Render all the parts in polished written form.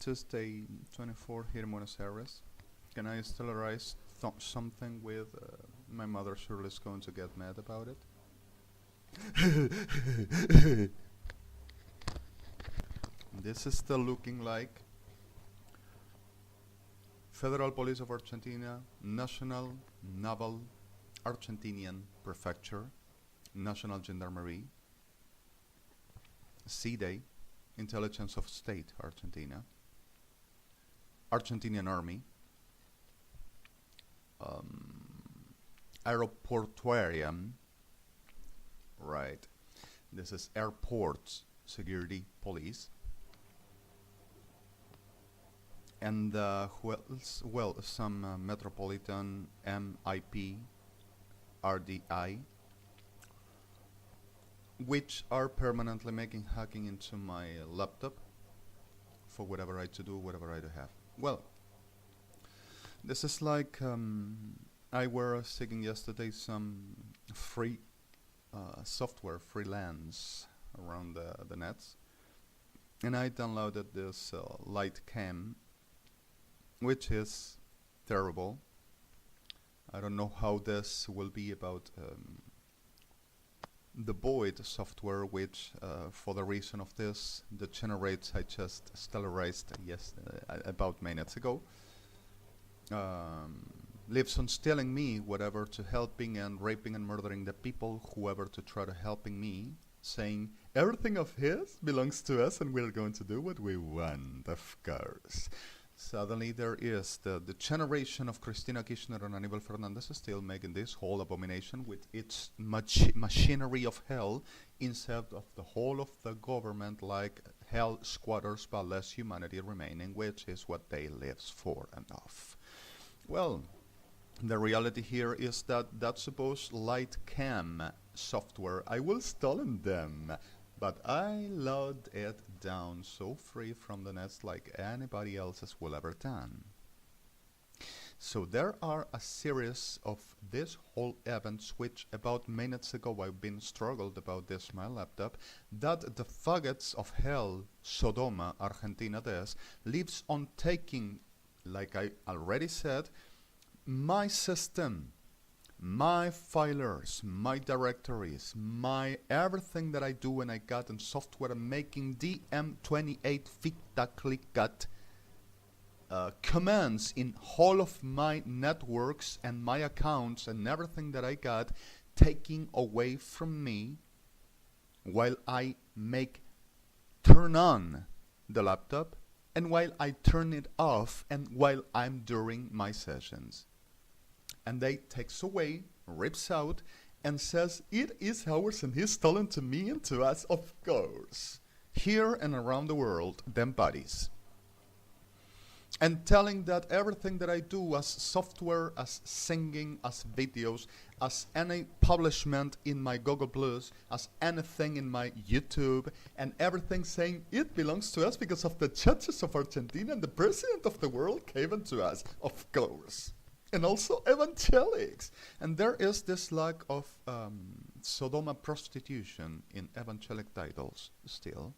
Tuesday 24 here in Buenos Aires. Can I still arise something with my mother surely is going to get mad about it? This is still looking like Federal Police of Argentina, National Naval Argentinian Prefecture, National Gendarmerie, C-Day, Intelligence of State Argentina, Argentinian Army, Aeroportuarium, right, this is Airports Security Police, and who else? Well, some Metropolitan MIP, RDI, which are permanently making hacking into my laptop for whatever I to do, whatever I to have. Well, this is like I were seeking yesterday some free software freelance around the nets, and I downloaded this light cam, which is terrible. I don't know how this will be about the Void software, which for the reason of this, the generates I just stellarized about minutes ago, lives on stealing me whatever to helping and raping and murdering the people, whoever to try to helping me, saying everything of his belongs to us and we're going to do what we want, of course. Suddenly there is the generation of Cristina Kirchner and Aníbal Fernández still making this whole abomination with its machinery of hell instead of the whole of the government like hell squatters but less humanity remaining, which is what they live for and of. Well, the reality here is that that supposed light cam software, I will stolen them, but I load it down so free from the nets like anybody else has will ever done. So there are a series of this whole events which about minutes ago I've been struggled about this my laptop, that the faggots of hell, Sodoma, Argentina this, lives on taking, like I already said, my system, my filers, my directories, my everything that I do when I got in software, making DM28 ficta-clicat commands in all of my networks and my accounts and everything that I got, taking away from me while I turn on the laptop and while I turn it off and while I'm during my sessions. And they takes away, rips out, and says it is ours and he's stolen to me and to us, of course. Here and around the world, them buddies. And telling that everything that I do as software, as singing, as videos, as any publishment in my Google Plus, as anything in my YouTube, and everything saying it belongs to us because of the judges of Argentina and the president of the world gave it to us, of course. And also evangelics. And there is this lack of Sodoma prostitution in evangelic titles still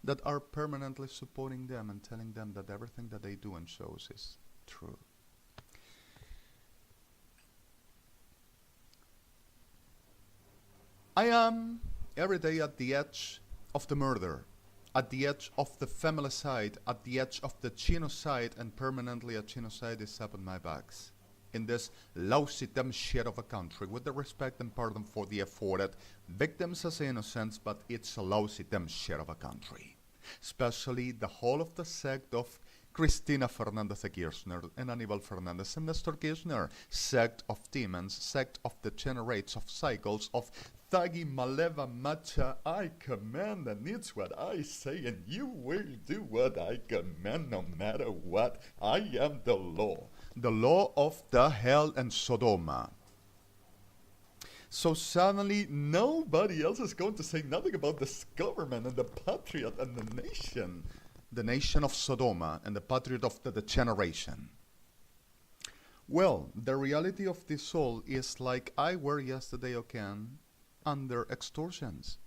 that are permanently supporting them and telling them that everything that they do and shows is true. I am every day at the edge of the murder, at the edge of the feminicide, at the edge of the genocide, and permanently a genocide is up on my backs. In this lousy damn shit of a country, with the respect and pardon for the afforded victims as innocents, but it's a lousy damn shit of a country. Especially the whole of the sect of Cristina Fernández de Kirchner and Aníbal Fernández and Nestor Kirchner, sect of demons, sect of degenerates, of cycles, of Thagi Maleva Macha, I command and it's what I say and you will do what I command no matter what. I am the law of the hell and Sodoma. So suddenly nobody else is going to say nothing about this government and the patriot and the nation of Sodoma and the patriot of the degeneration. Well, the reality of this all is like I were yesterday again under extortions.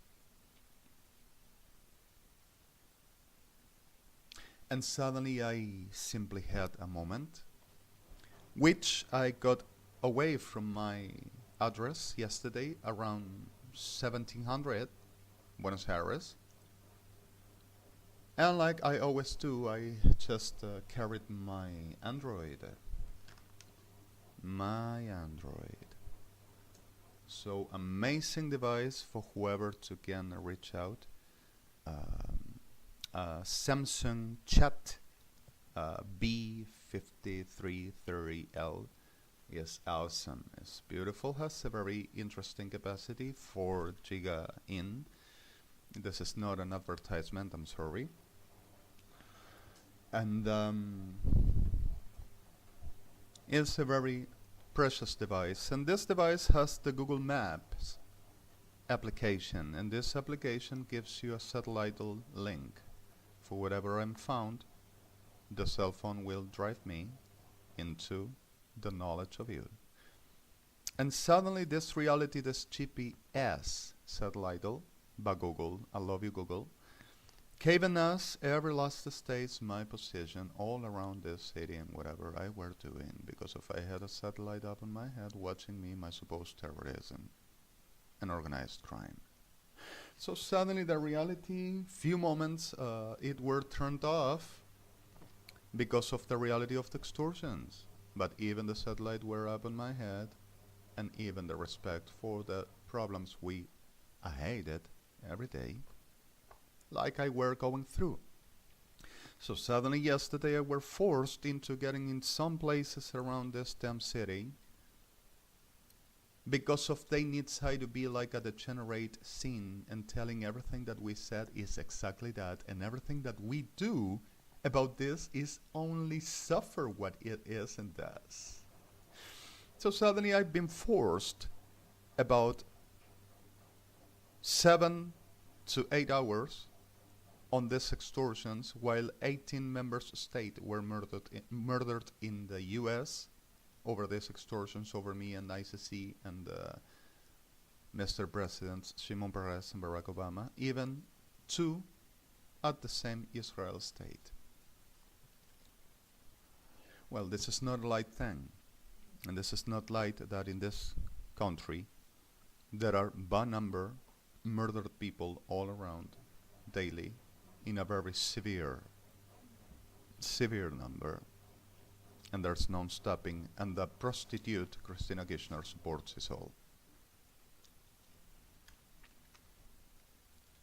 And suddenly I simply had a moment, which I got away from my address yesterday around 1700 Buenos Aires. And like I always do, I just carried my Android. My Android. So amazing device for whoever to can reach out. Samsung Chat B5330L is awesome. It's beautiful, has a very interesting capacity, 4 giga in. This is not an advertisement, I'm sorry. And it's a very precious device. And this device has the Google Maps application, and this application gives you a satellite link. For whatever I'm found, the cell phone will drive me into the knowledge of you. And suddenly this reality, this GPS satellite by Google, I love you Google, giving us every last stage my position all around this city and whatever I were doing, because if I had a satellite up on my head watching me, my supposed terrorism and organized crime. So suddenly the reality, few moments, it were turned off because of the reality of the extortions. But even the satellite were up on my head, and even the respect for the problems I hated every day, like I were going through. So suddenly yesterday I were forced into getting in some places around this damn city, because of they need side to be like a degenerate scene and telling everything that we said is exactly that, and everything that we do about this is only suffer what it is and does. So suddenly I've been forced about 7 to 8 hours on these extortions, while 18 members of state were murdered in the US over these extortions over me and ICC and Mr. Presidents Shimon Peres and Barack Obama, even 2 at the same Israel state. Well, this is not a light thing, and this is not light that in this country there are by number murdered people all around daily in a very severe number. And there's no stopping, and the prostitute Christina Kirchner supports us all.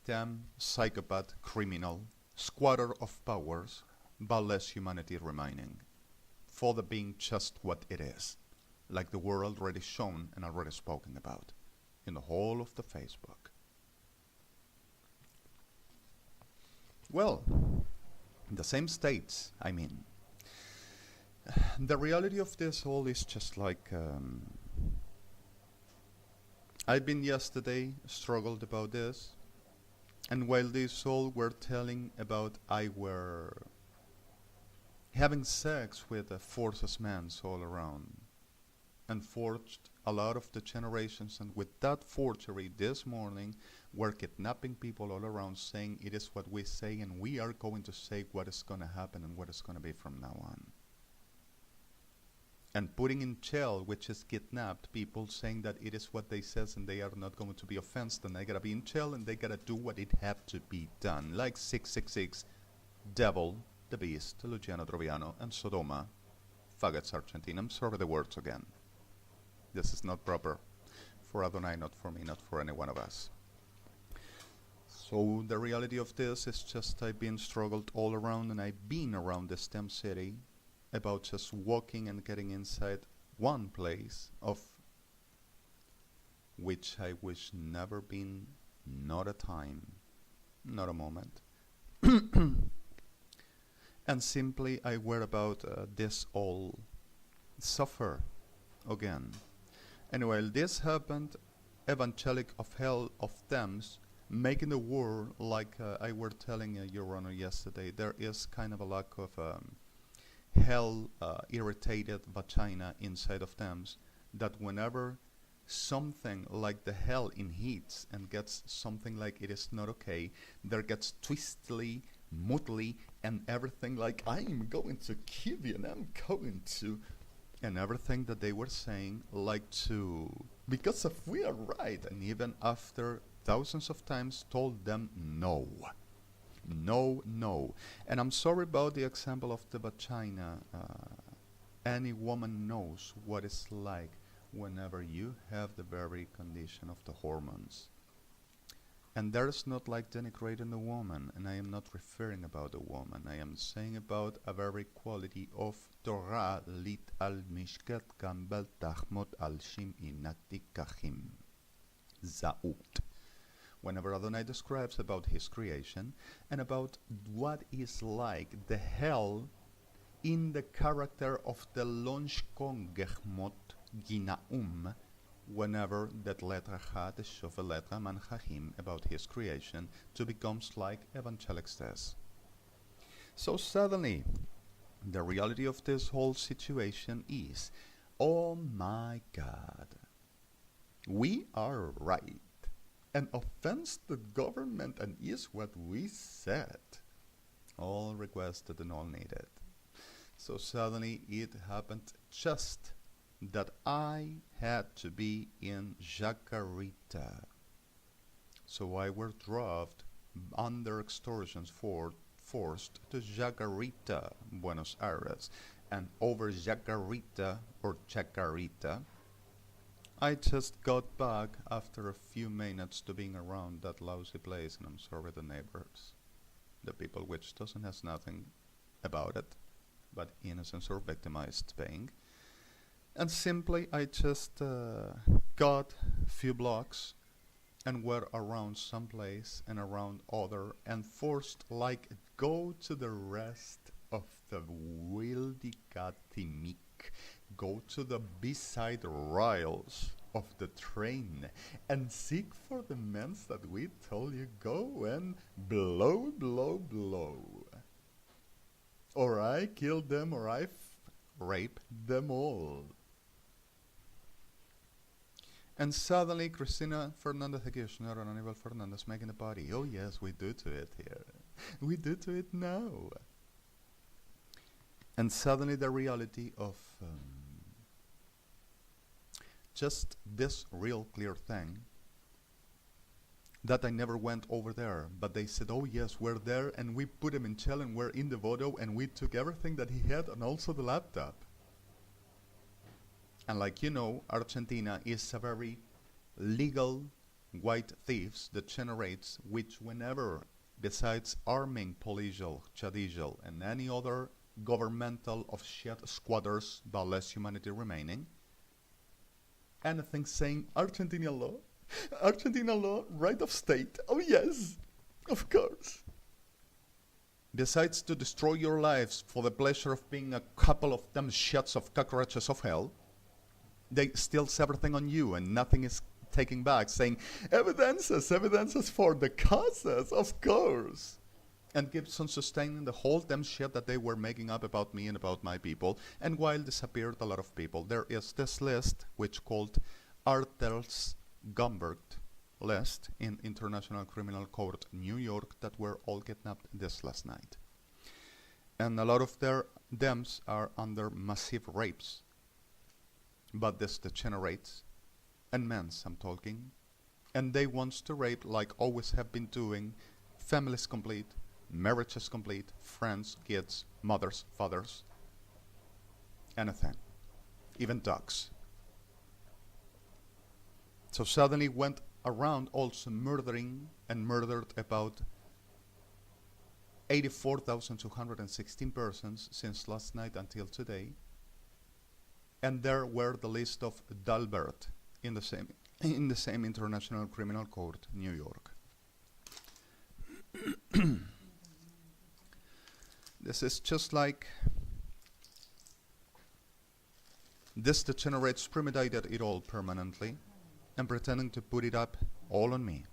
Damn psychopath, criminal, squatter of powers, but less humanity remaining, for the being just what it is, like the world already shown and already spoken about in the whole of the Facebook. Well, in the same states, I mean. The reality of this all is just like I've been yesterday struggled about this, and while these all were telling about I were having sex with forces men all around and forged a lot of the generations, and with that forgery this morning we're kidnapping people all around, saying it is what we say and we are going to say what is going to happen and what is going to be from now on. And putting in jail, which is kidnapped people, saying that it is what they says and they are not going to be offensed, and they gotta be in jail and they gotta do what it have to be done, like 666, Devil, the Beast, Luciano Troviano, and Sodoma, faggots Argentina. I'm sorry the words again. This is not proper for Adonai, not for me, not for any one of us. So the reality of this is just I've been struggled all around, and I've been around this damn city about just walking and getting inside one place of which I wish never been, not a time, not a moment. And simply I were about this all suffer again. And while this happened, evangelic of hell of Thames, making the world like I were telling Your Honor yesterday, there is kind of a lack of hell irritated vagina inside of Thames, that whenever something like the hell in heats and gets something like it is not okay, there gets twistly moodily and everything like, I'm going to kill you and I'm going to, and everything that they were saying like to, because if we are right, and even after thousands of times told them no. No, no. And I'm sorry about the example of the vagina. Any woman knows what it's like whenever you have the very condition of the hormones. And there's not like denigrating the woman, and I am not referring about the woman. I am saying about a very quality of Torah lit al mishkat kambal tahmot al shim inati kahim zaut. Whenever Adonai describes about his creation and about what is like the hell in the character of the lonshkon gehmot ginaum, whenever that letter had the shofel letter manchachim about his creation to becomes like evangelic says. So suddenly the reality of this whole situation is, oh my God, we are right. An offense to government and is what we said. All requested and all needed. So suddenly it happened just that I had to be in Jacarita. So I were dropped under extortions forced to Jacarita, Buenos Aires. And over Jacarita, or Chacarita, I just got back after a few minutes to being around that lousy place, and I'm sorry the neighbors, the people which doesn't has nothing about it, but innocence or victimized being. And simply I just got a few blocks and were around some place and around other and forced like go to the rest of the Wildy Katimik. Go to the B-side rails of the train and seek for the men that we told you go and blow, blow, blow. Or I kill them or I rape them all. And suddenly Cristina Fernandez de Kirchner and Aníbal Fernandez making a party. Oh yes, we do to it here. We do to it now. And suddenly the reality of just this real clear thing that I never went over there, but they said, oh yes, we're there, and we put him in jail and we're in the photo and we took everything that he had and also the laptop. And like you know, Argentina is a very legal white thieves that generates, which whenever, besides arming policial, judicial, and any other governmental of shit squatters, but less humanity remaining, anything saying Argentina law, right of state, oh yes, of course. Besides to destroy your lives for the pleasure of being a couple of them shits of cockroaches of hell, they steal everything on you and nothing is taken back, saying evidences for the causes, of course. And keeps on sustaining the whole damn shit that they were making up about me and about my people, and while disappeared a lot of people. There is this list, which called Artels Gumberg list in International Criminal Court, New York, that were all kidnapped this last night. And a lot of them are under massive rapes. But this degenerates, and men's I'm talking, and they wants to rape like always have been doing, families complete, marriages complete, friends, kids, mothers, fathers, anything, even dogs. So suddenly went around also murdering and murdered about 84,216 persons since last night until today. And there were the list of Dalbert in the same International Criminal Court, New York. This is just like this degenerates premeditated it all permanently and pretending to put it up all on me.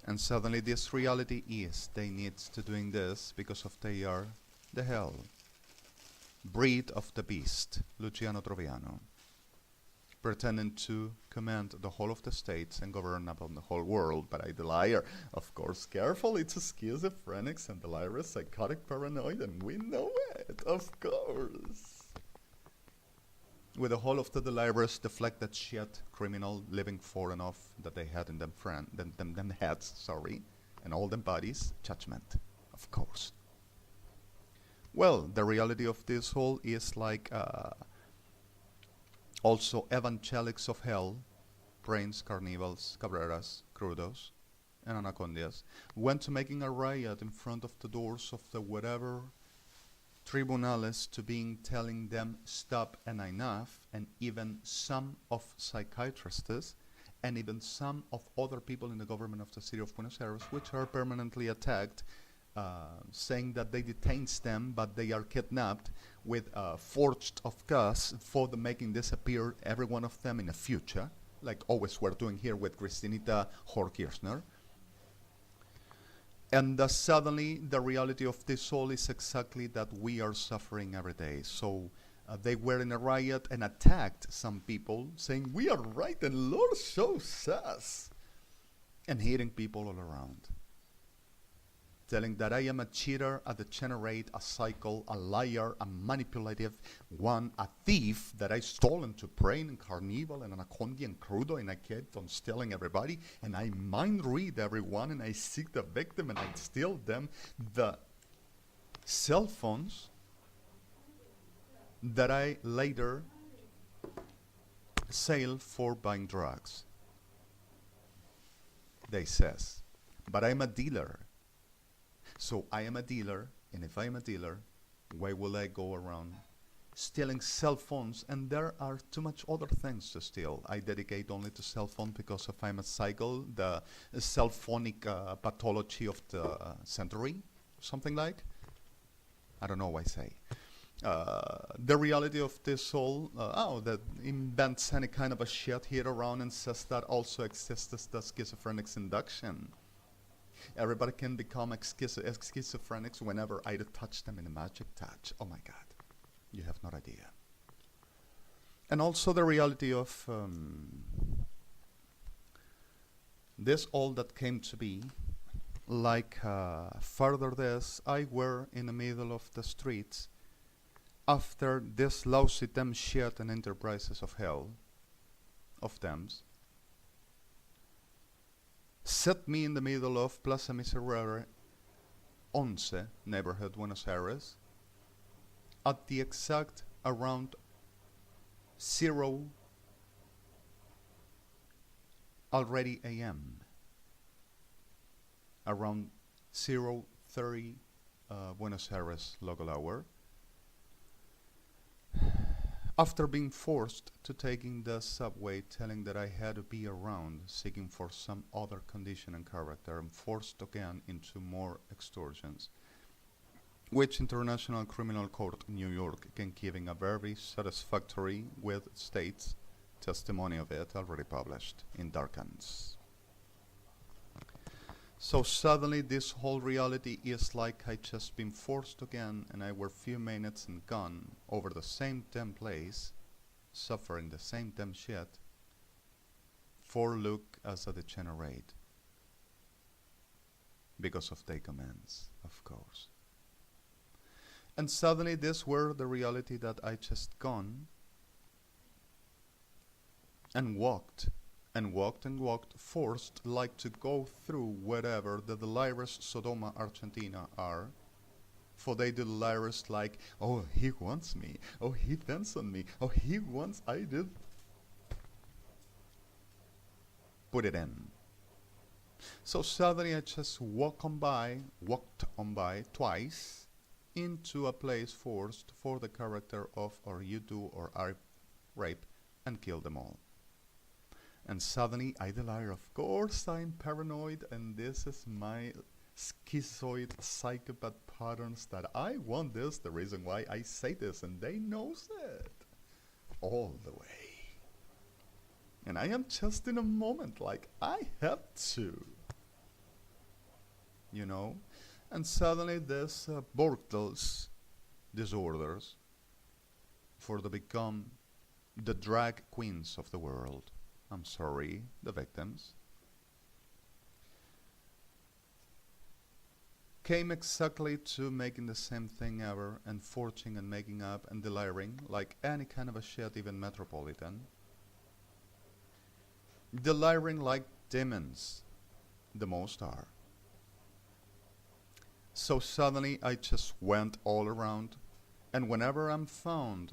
And suddenly this reality is they need to doing this because of they are the hell. Breed of the beast, Luciano Troviano. pretending to command the whole of the states and govern upon the whole world, but I the liar. Of course, careful, it's a schizophrenics and the liar is psychotic paranoid, and we know it, of course. With the whole of the delirers, deflected shit, criminal living for and off that they had in them heads, sorry, and all them bodies, judgment, of course. Well, the reality of this whole is like also evangelics of hell, brains, carnivals, cabreras, crudos, and anacondias, went to making a riot in front of the doors of the whatever tribunales to being telling them stop and enough, and even some of psychiatrists and even some of other people in the government of the city of Buenos Aires, which are permanently attacked, saying that they detains them, but they are kidnapped with forged of gas for the making disappear every one of them in the future, like always we're doing here with Kristinita Horkirchner. And suddenly the reality of this all is exactly that we are suffering every day. So they were in a riot and attacked some people, saying we are right and Lord shows us, and hitting people all around, telling that I am a cheater, a degenerate, a cycle, a liar, a manipulative one, a thief, that I stole into brain and carnival and anaconda and crudo, and I kept on stealing everybody, and I mind read everyone, and I seek the victim, and I steal them the cell phones that I later sell for buying drugs. They says, but I'm a dealer. So I am a dealer, and if I am a dealer, why will I go around stealing cell phones? And there are too much other things to steal. I dedicate only to cell phone because if I'm a cycle, the cell phonic pathology of the century, something like. I don't know what I say. The reality of this whole, that invents any kind of a shit here around and says that also exists as the schizophrenic induction. Everybody can become schizophrenics whenever I touch them in a magic touch. Oh my God, you have no idea. And also the reality of this all that came to be, like further this, I were in the middle of the streets after this lousy damn shit and enterprises of hell, of them, set me in the middle of Plaza Miserere 11 neighborhood, Buenos Aires, at the exact around 0 already a.m. around 0:30 Buenos Aires local hour, after being forced to taking the subway, telling that I had to be around, seeking for some other condition and character, and forced again into more extortions, which International Criminal Court in New York can giving a very satisfactory with states testimony of it already published in Darkens. So suddenly this whole reality is like I just been forced again, and I were few minutes and gone over the same damn place, suffering the same damn shit, for look as a degenerate. Because of their commands, of course. And suddenly this were the reality that I just gone and walked and walked and walked, forced like to go through whatever the delirious Sodoma Argentina are, for they delirious like, oh, he wants me, oh, he depends on me, oh, he wants, I did. Put it in. So suddenly I just walked on by twice into a place forced for the character of or you do or I rape and kill them all. And suddenly I delire, of course I'm paranoid, and this is my schizoid psychopath patterns that I want this, the reason why I say this, and they knows it all the way. And I am just in a moment like I have to, you know. And suddenly this Bortles disorders for the become the drag queens of the world, I'm sorry, the victims, came exactly to making the same thing ever and forging and making up and delirium like any kind of a shit, even metropolitan. Delirium like demons, the most are. So suddenly I just went all around, and whenever I'm found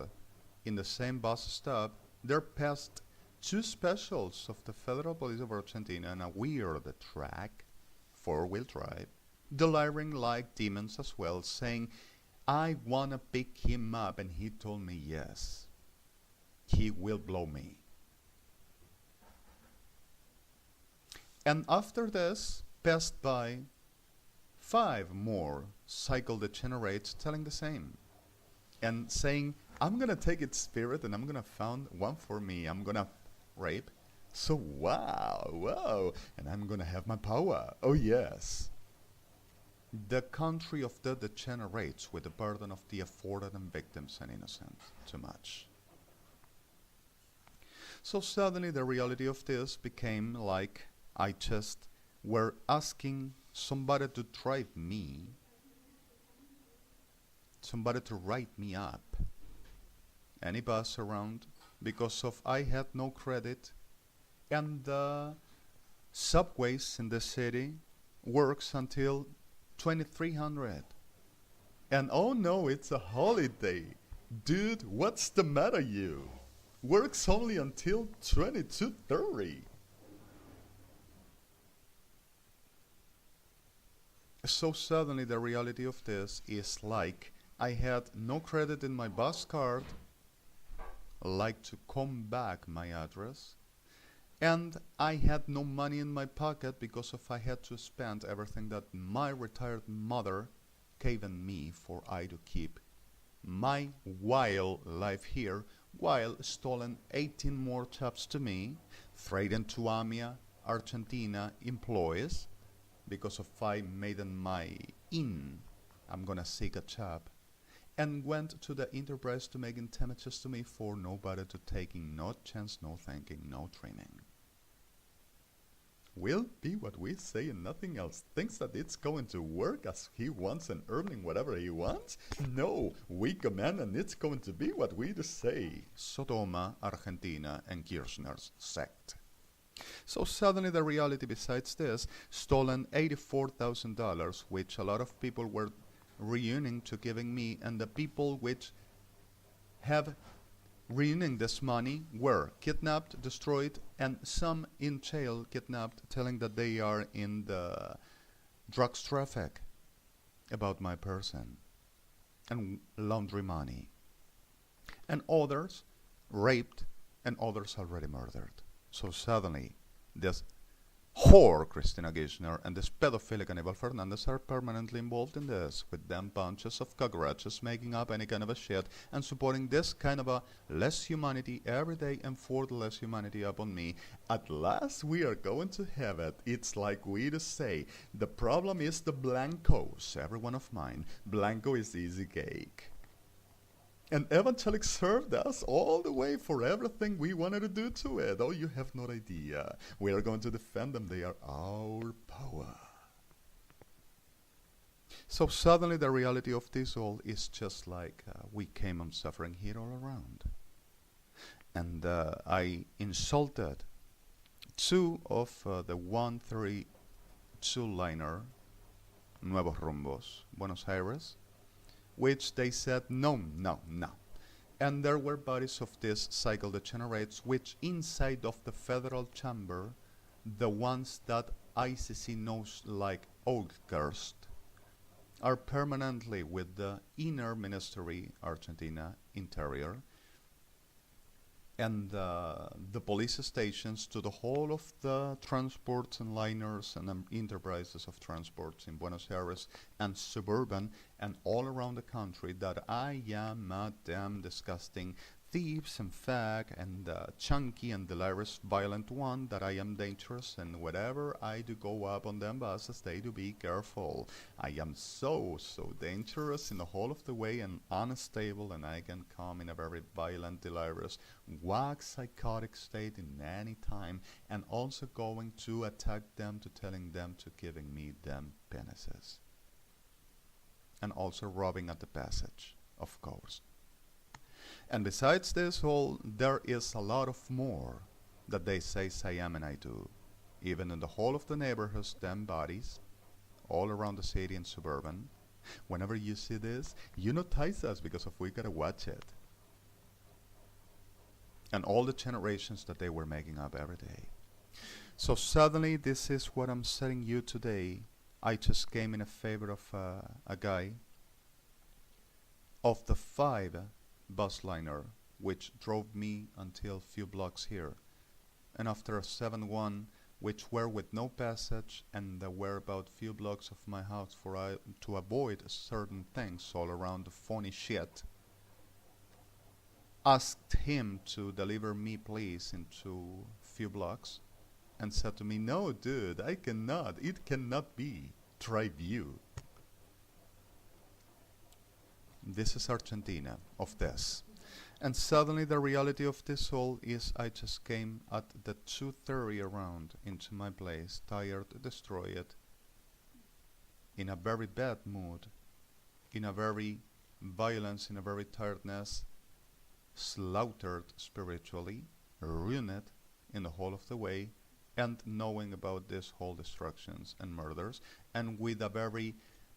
in the same bus stop, there passed two specials of the Federal Police of Argentina and a weird track, four-wheel drive, delirium like demons as well, saying, I wanna pick him up, and he told me yes, he will blow me. And after this, passed by 5 more cycle degenerates telling the same and saying, I'm gonna take its spirit and I'm gonna found one for me, I'm gonna rape, so wow, whoa, and I'm gonna have my power, oh yes. The country of the degenerates with the burden of the afforded and victims and innocent, too much. So suddenly the reality of this became like I just were asking somebody to drive me, somebody to write me up, any bus around, because of I had no credit, and the subways in the city works until 2300. And oh no, it's a holiday. Dude, what's the matter you? Works only until 22:30. So suddenly the reality of this is like I had no credit in my bus card, like to come back my address, and I had no money in my pocket because of I had to spend everything that my retired mother given me for I to keep my wild life here, while stolen 18 more jobs to me, threatened to AMIA, Argentina employees, because of I made in my I'm gonna seek a job, and went to the enterprise to making damages to me for nobody to taking no chance, no thinking, no training. Will be what we say and nothing else. Thinks that it's going to work as he wants and earning whatever he wants? No, we command and it's going to be what we say. Sodoma, Argentina, and Kirchner's sect. So suddenly the reality besides this, stolen $84,000, which a lot of people were reuniting to giving me, and the people which have reuniting this money were kidnapped, destroyed, and some in jail kidnapped, telling that they are in the drugs traffic about my person and laundry money, and others raped, and others already murdered. So suddenly this whore Cristina Kirchner and this pedophilic Aníbal Fernandez are permanently involved in this, with them bunches of cockroaches making up any kind of a shit and supporting this kind of a less humanity every day and for the less humanity upon me. At last we are going to have it. It's like we to say, the problem is the blancos, every one of mine. Blanco is easy cake. And evangelics served us all the way for everything we wanted to do to it. Oh, you have no idea. We are going to defend them. They are our power. So suddenly the reality of this all is just like we came on suffering here all around. And I insulted 2 of the 132 liner Nuevos Rumbos, Buenos Aires, which they said, no. And there were bodies of these cycle degenerates, which inside of the federal chamber, the ones that ICC knows like Oldcurst, are permanently with the inner ministry, Argentina, interior, and the police stations to the whole of the transports and liners and enterprises of transports in Buenos Aires and suburban and all around the country, that I am a damn disgusting thieves and fag and chunky and delirious violent one that I am dangerous, and whenever I do go up on them buses they do be careful. I am so dangerous in the whole of the way and unstable, and I can come in a very violent, delirious, wag psychotic state in any time, and also going to attack them to telling them to giving me them penises. And also robbing at the passage, of course. And besides this all, there is a lot of more that they say I am and I do. Even in the whole of the neighborhoods, them bodies, all around the city and suburban. Whenever you see this, you notice us because of we gotta watch it. And all the generations that they were making up every day. So suddenly, this is what I'm telling you today. I just came in a favor of a guy of the 5 bus liner, which drove me until few blocks here, and after a 7-1, which were with no passage, and there were about few blocks of my house for to avoid certain things all around the funny shit, asked him to deliver me please into few blocks, and said to me, "No, dude, I cannot. It cannot be. Try you." This is Argentina, of this. And suddenly the reality of this all is I just came at the 2:30 around into my place, tired, destroyed, in a very bad mood, in a very violence, in a very tiredness, slaughtered spiritually, ruined in the whole of the way, and knowing about this whole destructions and murders, and with a very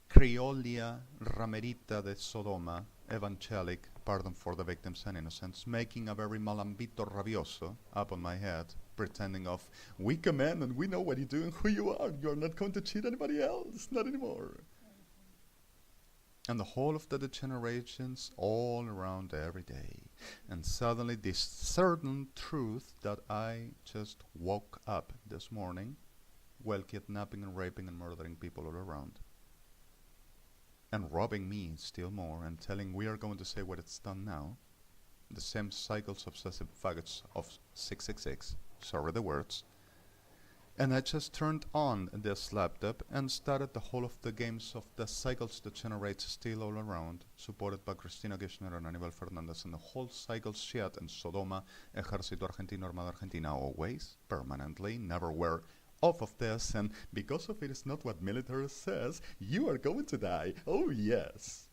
criolla ramerita de Sodoma, evangelic, pardon for the victims and innocents, making a very malambito rabioso up on my head, pretending of, we command and we know what you do and who you are not going to cheat anybody else, not anymore. And the whole of the degenerations all around every day. And suddenly this certain truth that I just woke up this morning while kidnapping and raping and murdering people all around. And robbing me still more and telling we are going to say what it's done now. The same cycles obsessive faggots of 666, sorry the words. And I just turned on this laptop and started the whole of the games of the cycles that generate still all around, supported by Cristina Kirchner and Aníbal Fernández, and the whole cycle shit and Sodoma, Ejército Argentino, Armada Argentina, always, permanently, never were off of this, and because of it is not what military says, you are going to die, oh yes.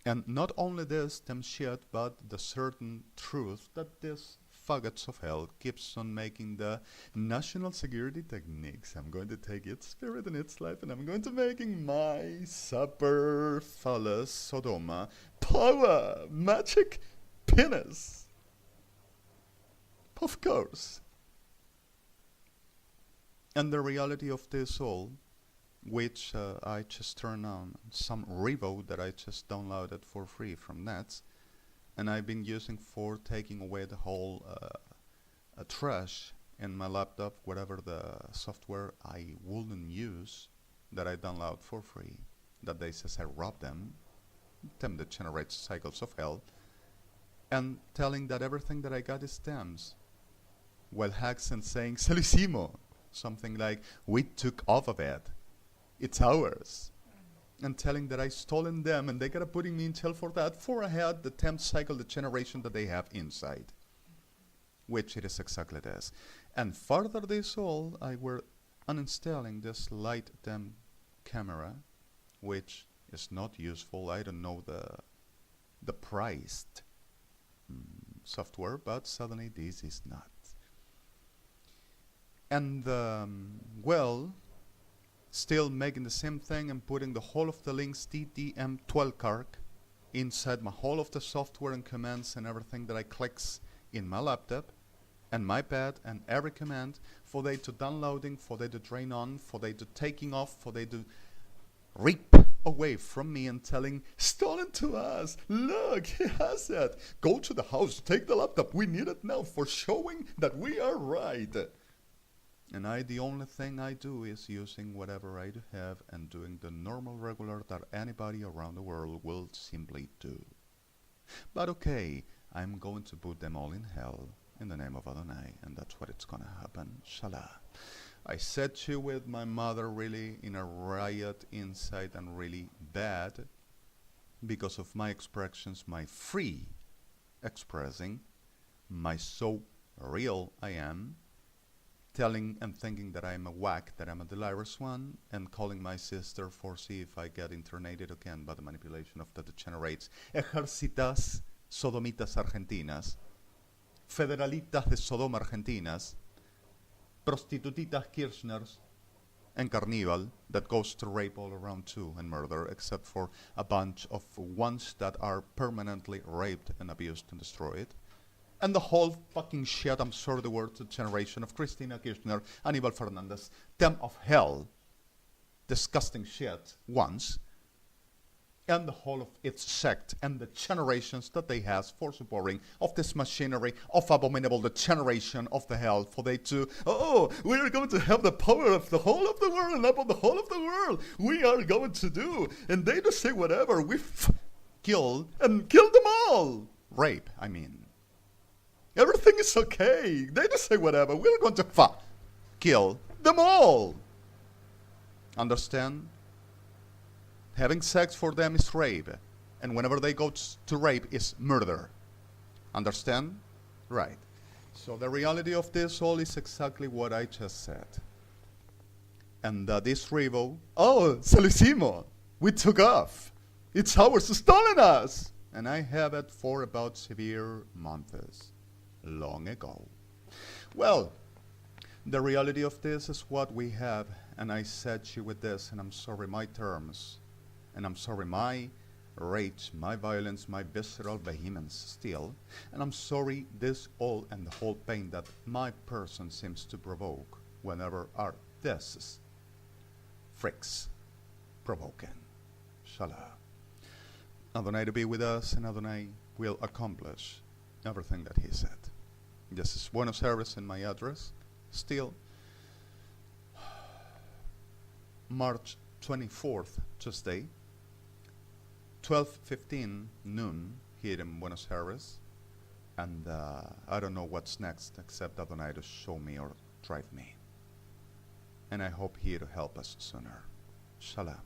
And not only this, them shit, but the certain truth that this faggots of hell keeps on making the national security techniques. I'm going to take its spirit and its life, and I'm going to making my super phallus Sodoma power magic penis. Of course. And the reality of this all, which I just turned on, some Revo that I just downloaded for free from Nets, and I've been using for taking away the whole trash in my laptop, whatever the software I wouldn't use that I download for free, that they says I rob them that generates cycles of hell, and telling that everything that I got is stems, while hacks and saying, "Se lo hicimos," something like, "We took off of it, it's ours." And telling that I stolen them and they gotta putting me in jail for that, for I had the 10th cycle, the generation that they have inside. Which it is exactly this. And further this all, I were uninstalling this light dem camera, which is not useful. I don't know the priced software, but suddenly this is not. And well, still making the same thing and putting the whole of the links TTM12 card inside my whole of the software and commands and everything that I clicks in my laptop and my pad and every command for they to downloading, for they to drain on, for they to taking off, for they to rip away from me and telling, "Stolen to us, look, he has it, go to the house, take the laptop, we need it now for showing that we are right." And the only thing I do is using whatever I do have and doing the normal regular that anybody around the world will simply do. But okay, I'm going to put them all in hell in the name of Adonai, and that's what it's gonna happen. Shalom. I said to with my mother really in a riot inside and really bad because of my expressions, my free expressing, my so real I am, telling and thinking that I'm a whack, that I'm a delirious one, and calling my sister for see if I get internated again by the manipulation of the degenerates. Ejercitas sodomitas argentinas, federalitas de Sodoma argentinas, prostitutitas Kirchners, and carnival that goes to rape all around too and murder, except for a bunch of ones that are permanently raped and abused and destroyed. And the whole fucking shit, I'm sorry the word, the generation of Cristina Kirchner, Aníbal Fernandez, them of hell, disgusting shit, once, and the whole of its sect and the generations that they has for supporting of this machinery of abominable degeneration of the hell, for they to, oh, we are going to have the power of the whole of the world and upon the whole of the world, we are going to do, and they just say whatever, we kill and kill them all. Rape, I mean. Everything is okay. They just say whatever. We're going to kill them all. Understand? Having sex for them is rape. And whenever they go to rape is murder. Understand? Right. So the reality of this all is exactly what I just said. And this Revo, oh, se lo hicimos. We took off. It's ours, stolen us. And I have it for about severe months. Long ago. Well, the reality of this is what we have, and I said to you with this, and I'm sorry my terms, and I'm sorry my rage, my violence, my visceral vehemence still, and I'm sorry this all and the whole pain that my person seems to provoke whenever are this freaks provoking. Shalom. Adonai to be with us, and Adonai will accomplish everything that he said. This is Buenos Aires in my address. Still, March 24th, Tuesday, 12:15 noon here in Buenos Aires. And I don't know what's next except Adonai to show me or drive me. And I hope he to help us sooner. Shalom.